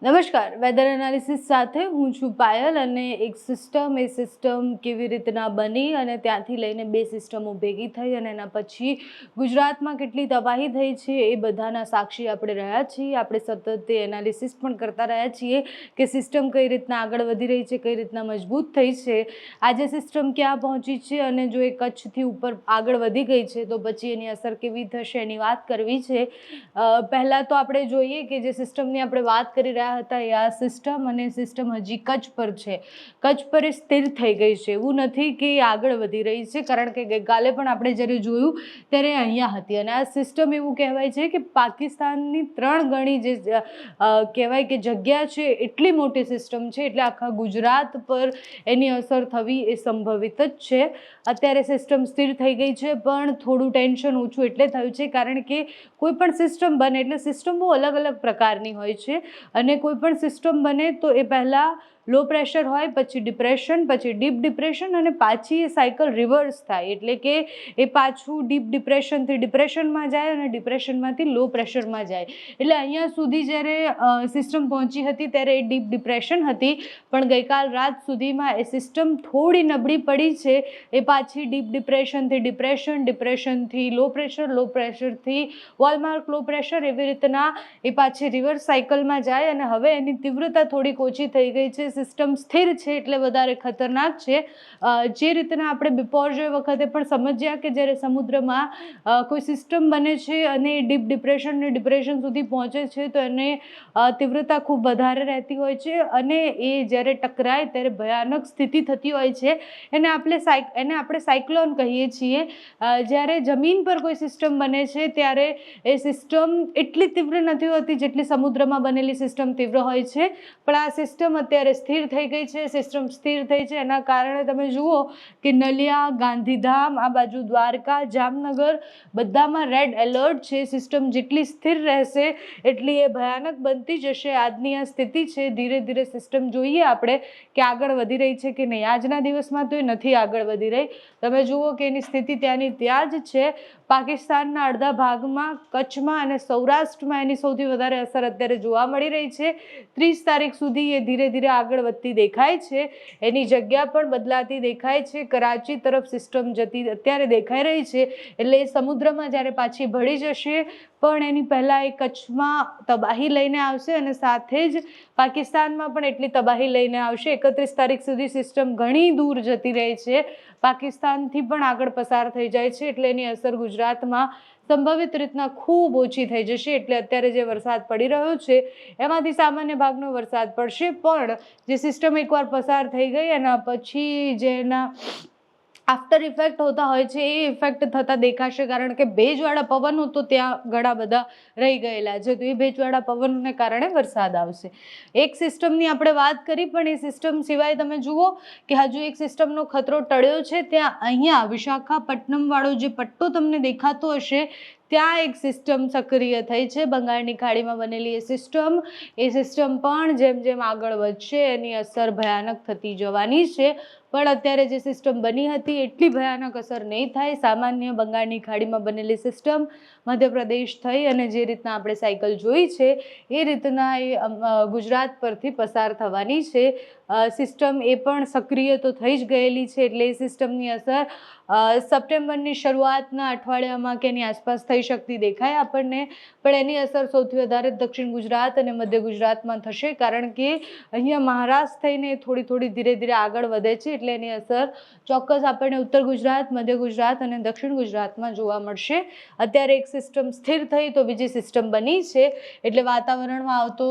નમસ્કાર, weather analysis સાથે હું છું પાયલ અને એક સિસ્ટમ કેવી રીતના બની અને ત્યાંથી લઈને બે સિસ્ટમો ભેગી થઈ અને એના પછી ગુજરાતમાં કેટલી તબાહી થઈ છે એ બધાના સાક્ષી આપણે રહ્યા છીએ. આપણે સતત તે એનાલિસિસ પણ કરતા રહ્યા છીએ કે સિસ્ટમ કઈ રીતના આગળ વધી રહી છે, કઈ રીતના મજબૂત થઈ છે, આજે સિસ્ટમ ક્યાં પહોંચી છે અને જો એ કચ્છથી ઉપર આગળ વધી ગઈ છે તો પછી એની અસર કેવી થશે એની વાત કરવી છે. પહેલાં તો આપણે જોઈએ કે જે સિસ્ટમની આપણે વાત કરી રહ્યા હતા એ આ સિસ્ટમ અને સિસ્ટમ હજી કચ્છ પર છે. કચ્છ પર એ સ્થિર થઈ ગઈ છે, એવું નથી કે આગળ વધી રહી છે, કારણ કે ગઈકાલે પણ આપણે જ્યારે જોયું ત્યારે અહીંયા હતી અને આ સિસ્ટમ એવું કહેવાય છે કે પાકિસ્તાનની 3 ગણી જે કહેવાય કે જગ્યા છે એટલી મોટી સિસ્ટમ છે, એટલે આખા ગુજરાત પર એની અસર થવી એ સંભવિત જ છે. અત્યારે સિસ્ટમ સ્થિર થઈ ગઈ છે પણ થોડું ટેન્શન ઓછું એટલે થયું છે કારણ કે કોઈ પણ સિસ્ટમ બને એટલે સિસ્ટમ બહુ અલગ અલગ પ્રકારની હોય છે અને કોઈ પણ સિસ્ટમ બને તો એ પહેલાં લો પ્રેશર હોય, પછી ડિપ્રેશન, પછી ડીપ ડિપ્રેશન અને પાછી એ સાયકલ રિવર્સ થાય, એટલે કે એ પાછું ડીપ ડિપ્રેશનથી ડિપ્રેશનમાં જાય અને ડિપ્રેશનમાંથી લો પ્રેશરમાં જાય. એટલે અહીંયા સુધી જ્યારે સિસ્ટમ પહોંચી હતી ત્યારે એ ડીપ ડિપ્રેશન હતી, પણ ગઈકાલ રાત સુધીમાં એ સિસ્ટમ થોડી નબળી પડી છે. એ પાછી ડીપ ડિપ્રેશનથી ડિપ્રેશન, ડિપ્રેશનથી લો પ્રેશરથી વોલમાર્ક લો પ્રેશર, એવી રીતના એ પાછી રિવર્સ સાયકલમાં જાય અને હવે એની તીવ્રતા થોડીક ઓછી થઈ ગઈ છે. સિસ્ટમ સ્થિર છે એટલે વધારે ખતરનાક છે. જે રીતના આપણે બિફોર જે વખતે પણ સમજ્યા કે જ્યારે સમુદ્રમાં કોઈ સિસ્ટમ બને છે અને ડીપ ડિપ્રેશન અને ડિપ્રેશન સુધી પહોંચે છે તો એને તીવ્રતા ખૂબ વધારે રહેતી હોય છે અને એ જ્યારે ટકરાય ત્યારે ભયાનક સ્થિતિ થતી હોય છે. એને આપણે સાયક્લોન કહીએ છીએ. જ્યારે જમીન પર કોઈ સિસ્ટમ બને છે ત્યારે એ સિસ્ટમ એટલી તીવ્ર નથી હોતી જેટલી સમુદ્રમાં બનેલી સિસ્ટમ તીવ્ર હોય છે, પણ આ સિસ્ટમ અત્યારે સ્થિર થઈ ગઈ છે. સિસ્ટમ સ્થિર થઈ છે એના કારણે તમે જુઓ કે નલિયા, ગાંધીધામ, આ બાજુ દ્વારકા, જામનગર બધામાં રેડ એલર્ટ છે. સિસ્ટમ જેટલી સ્થિર રહેશે એટલી એ ભયાનક બનતી જશે. આજની આ સ્થિતિ છે. ધીરે ધીરે સિસ્ટમ જોઈએ આપણે કે આગળ વધી રહી છે કે નહીં. આજના દિવસમાં તો એ નથી આગળ વધી રહી. તમે જુઓ કે એની સ્થિતિ ત્યાંની ત્યાં જ છે. પાકિસ્તાનના અડધા ભાગમાં, કચ્છમાં અને સૌરાષ્ટ્રમાં એની સૌથી વધારે અસર અત્યારે જોવા મળી રહી છે. 30 તારીખ સુધી એ ધીરે ધીરે આગળ વધતી દેખાય છે. એની જગ્યા પણ બદલાતી દેખાય છે. કરાચી તરફ સિસ્ટમ જતી અત્યારે દેખાઈ રહી છે, એટલે એ સમુદ્રમાં જ્યારે પાછી ભળી જશે પણ એની પહેલાં એ કચ્છમાં તબાહી લઈને આવશે અને સાથે જ પાકિસ્તાનમાં પણ એટલી તબાહી લઈને આવશે. 31 તારીખ સુધી સિસ્ટમ ઘણી દૂર જતી રહે છે, પાકિસ્તાનથી પણ આગળ પસાર થઈ જાય છે, એટલે એની અસર ગુજરાતમાં સંભવિત રીતના ખૂબ ઓછી થઈ જશે. એટલે અત્યારે જે વરસાદ પડી રહ્યો છે એમાંથી સામાન્ય ભાગનો વરસાદ પડશે, પણ જે સિસ્ટમ એકવાર પસાર થઈ ગઈ એના પછી જેના આફ્ટર ઇફેક્ટ હોતા હોય છે એ ઇફેક્ટ થતાં દેખાશે, કારણ કે ભેજવાળા પવનો તો ત્યાં ઘણા બધા રહી ગયેલા છે, તો એ ભેજવાળા પવનોને કારણે વરસાદ આવશે. એક સિસ્ટમની આપણે વાત કરી, પણ એ સિસ્ટમ સિવાય તમે જુઓ કે હજુ એક સિસ્ટમનો ખતરો ટળ્યો છે. ત્યાં અહીંયા વિશાખાપટ્ટનમ વાળો જે પટ્ટો તમને દેખાતો હશે ત્યાં એક સિસ્ટમ સક્રિય થઈ છે, બંગાળની ખાડીમાં બનેલી એ સિસ્ટમ પણ જેમ જેમ આગળ વધશે એની અસર ભયાનક થતી જવાની છે. પણ અત્યારે જે સિસ્ટમ બની હતી એટલી ભયાનક અસર નહીં થાય. સામાન્ય બંગાળની ખાડીમાં બનેલી સિસ્ટમ મધ્યપ્રદેશ થઈ અને જે રીતના આપણે સાયકલ જોઈ છે એ રીતના એ ગુજરાત પરથી પસાર થવાની છે. સિસ્ટમ એ પણ સક્રિય તો થઈ જ ગયેલી છે, એટલે એ સિસ્ટમની અસર સપ્ટેમ્બરની શરૂઆતના અઠવાડિયામાં કે એની આસપાસ થઈ શકતી દેખાય આપણને, પણ એની અસર સૌથી વધારે દક્ષિણ ગુજરાત અને મધ્ય ગુજરાતમાં થશે, કારણ કે અહીંયા મહારાષ્ટ્ર થઈને થોડી થોડી ધીરે ધીરે આગળ વધે છે, એટલે એની અસર ચોક્કસ આપણને ઉત્તર ગુજરાત, મધ્ય ગુજરાત અને દક્ષિણ ગુજરાતમાં જોવા મળશે. અત્યારે એક સિસ્ટમ સ્થિર થઈ તો બીજી સિસ્ટમ બની છે, એટલે વાતાવરણમાં આવતો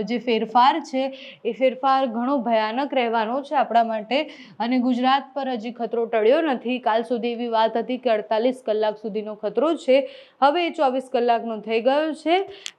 જે ફેરફાર છે એ ફેરફાર ઘણો ભયાનક રહેવાનો છે આપણા માટે. અને ગુજરાત પર હજી ખતરો ટળ્યો નથી. કાલ સુધી એવી વાત હતી કે 48 કલાક સુધીનો ખતરો છે, હવે એ 24 કલાકનો થઈ ગયો છે.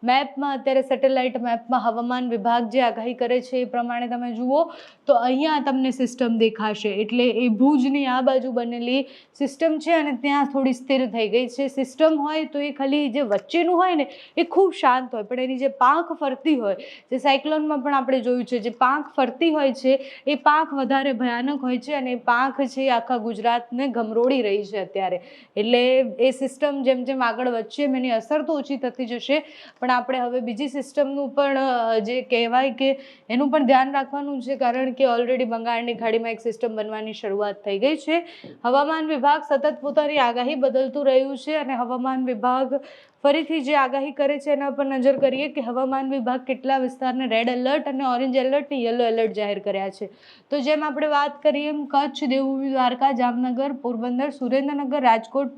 મેપમાં અત્યારે સેટેલાઇટ મેપમાં હવામાન વિભાગ જે આગાહી કરે છે એ પ્રમાણે તમે જુઓ તો અહીંયા તમને સિસ્ટમ દેખાય દેખાશે. એટલે એ ભુજની આ બાજુ બનેલી સિસ્ટમ છે અને ત્યાં થોડી સ્થિર થઈ ગઈ છે. સિસ્ટમ હોય તો એ ખાલી જે વચ્ચેનું હોય ને એ ખૂબ શાંત હોય, પણ એની જે પાંખ ફરતી હોય, જે સાયક્લોનમાં પણ આપણે જોયું છે, જે પાંખ ફરતી હોય છે એ પાંખ વધારે ભયાનક હોય છે અને એ પાંખ છે એ આખા ગુજરાતને ગમરોડી રહી છે અત્યારે. એટલે એ સિસ્ટમ જેમ જેમ આગળ વધશે એની અસર તો ઓછી થતી જશે, પણ આપણે હવે બીજી સિસ્ટમનું પણ જે કહેવાય કે એનું પણ ધ્યાન રાખવાનું છે, કારણ કે ઓલરેડી બંગાળની ખાડીમાં એક સિસ્ટમ બનવાની શરૂઆત થઈ ગઈ છે. હવામાન વિભાગ સતત પોતાની આગાહી બદલતું રહ્યું છે અને હવામાન વિભાગ ફરીથી જે આગાહી કરે છે એના પર નજર કરીએ કે હવામાન વિભાગ કેટલા વિસ્તારને રેડ એલર્ટ અને ઓરેન્જ એલર્ટ અને યલો એલર્ટ જાહેર કર્યા છે. તો જેમ આપણે વાત કરીએ એમ કચ્છ, દેવભૂમિ દ્વારકા, જામનગર, પોરબંદર, સુરેન્દ્રનગર, રાજકોટ,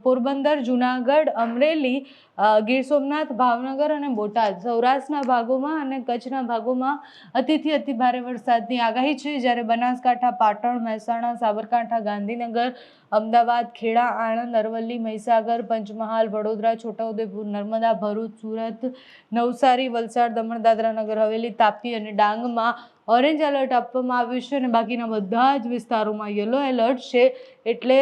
પોરબંદર, જુનાગઢ, અમરેલી, ગીર સોમનાથ, ભાવનગર અને બોટાદ, સૌરાષ્ટ્રના ભાગોમાં અને કચ્છના ભાગોમાં અતિથી અતિ ભારે વરસાદની આગાહી છે. જ્યારે બનાસકાંઠા, પાટણ, મહેસાણા, સાબરકાંઠા, ગાંધીનગર, અમદાવાદ, ખેડા, આણંદ, અરવલ્લી, મહીસાગર, પંચમહાલ, વડોદરા, છોટાઉદેપુર, નર્મદા, ભરૂચ, સુરત, નવસારી, વલસાડ, દમણ, દાદરા નગર હવેલી, તાપી અને ડાંગમાં ઓરેન્જ એલર્ટ આપવામાં આવ્યું છે અને બાકીના બધા જ વિસ્તારોમાં યલો એલર્ટ છે. એટલે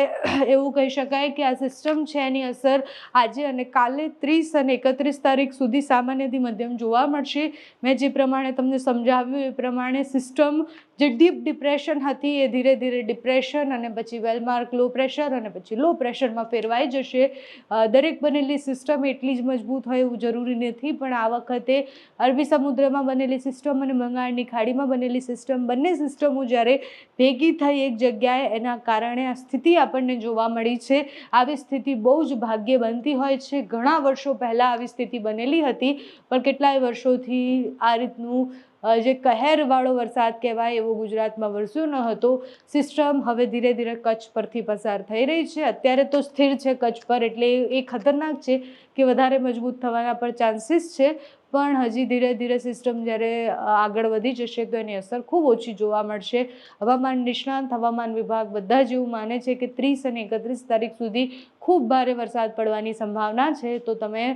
એવું કહી શકાય કે આ સિસ્ટમ છે એની અસર આજે અને કાલે 30 અને 31 તારીખ સુધી સામાન્યથી મધ્યમ જોવા મળશે. મેં જે પ્રમાણે તમને સમજાવ્યું એ પ્રમાણે સિસ્ટમ જે ડીપ ડિપ્રેશન હતી એ ધીરે ધીરે ડિપ્રેશન અને પછી વેલમાર્ક લો પ્રેશર અને પછી લો પ્રેશરમાં ફેરવાઈ જશે. દરેક બનેલી સિસ્ટમ એટલી જ મજબૂત હોય એવું જરૂરી નથી, પણ આ વખતે અરબી સમુદ્રમાં બનેલી સિસ્ટમ અને બંગાળની ખાડીમાં બનેલી સિસ્ટમ, બંને સિસ્ટમો જ્યારે ભેગી થઈ એક જગ્યાએ એના કારણે આ સ્થિતિ આપણને જોવા મળી છે. આવી સ્થિતિ બહુ જ ભાગ્યે બનતી હોય છે. ઘણા વર્ષો પહેલાં આવી સ્થિતિ બનેલી હતી, પણ કેટલાય વર્ષોથી આ રીતનું જે કહેરવાળો વરસાદ કહેવાય એવો ગુજરાતમાં વરસ્યો ન હતો. સિસ્ટમ હવે ધીરે ધીરે કચ્છ પરથી પસાર થઈ રહી છે. અત્યારે તો સ્થિર છે કચ્છ પર, એટલે એ ખતરનાક છે કે વધારે મજબૂત થવાના પર ચાન્સીસ છે, પણ હજી ધીરે ધીરે સિસ્ટમ જ્યારે આગળ વધી જશે તો એની અસર ખૂબ ઓછી જોવા મળશે. હવામાન નિષ્ણાંત, હવામાન વિભાગ બધા જ એવું માને છે કે 30 અને 31 તારીખ સુધી ખૂબ ભારે વરસાદ પડવાની સંભાવના છે. તો તમે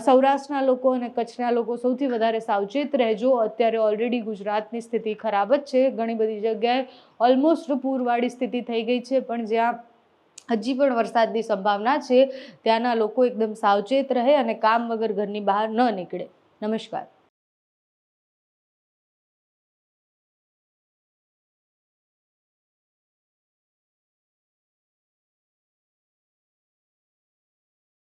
સૌરાષ્ટ્રના લોકો અને કચ્છના લોકો સૌથી વધારે સાવચેત રહેજો. અત્યારે ઓલરેડી ગુજરાતની સ્થિતિ ખરાબ જ છે. ઘણી બધી જગ્યાએ ઓલમોસ્ટ પૂરવાળી સ્થિતિ થઈ ગઈ છે, પણ જ્યાં હજી પણ વરસાદની સંભાવના છે ત્યાંના લોકો એકદમ સાવચેત રહે અને કામ વગર ઘરની બહાર ન નીકળે. નમસ્કાર.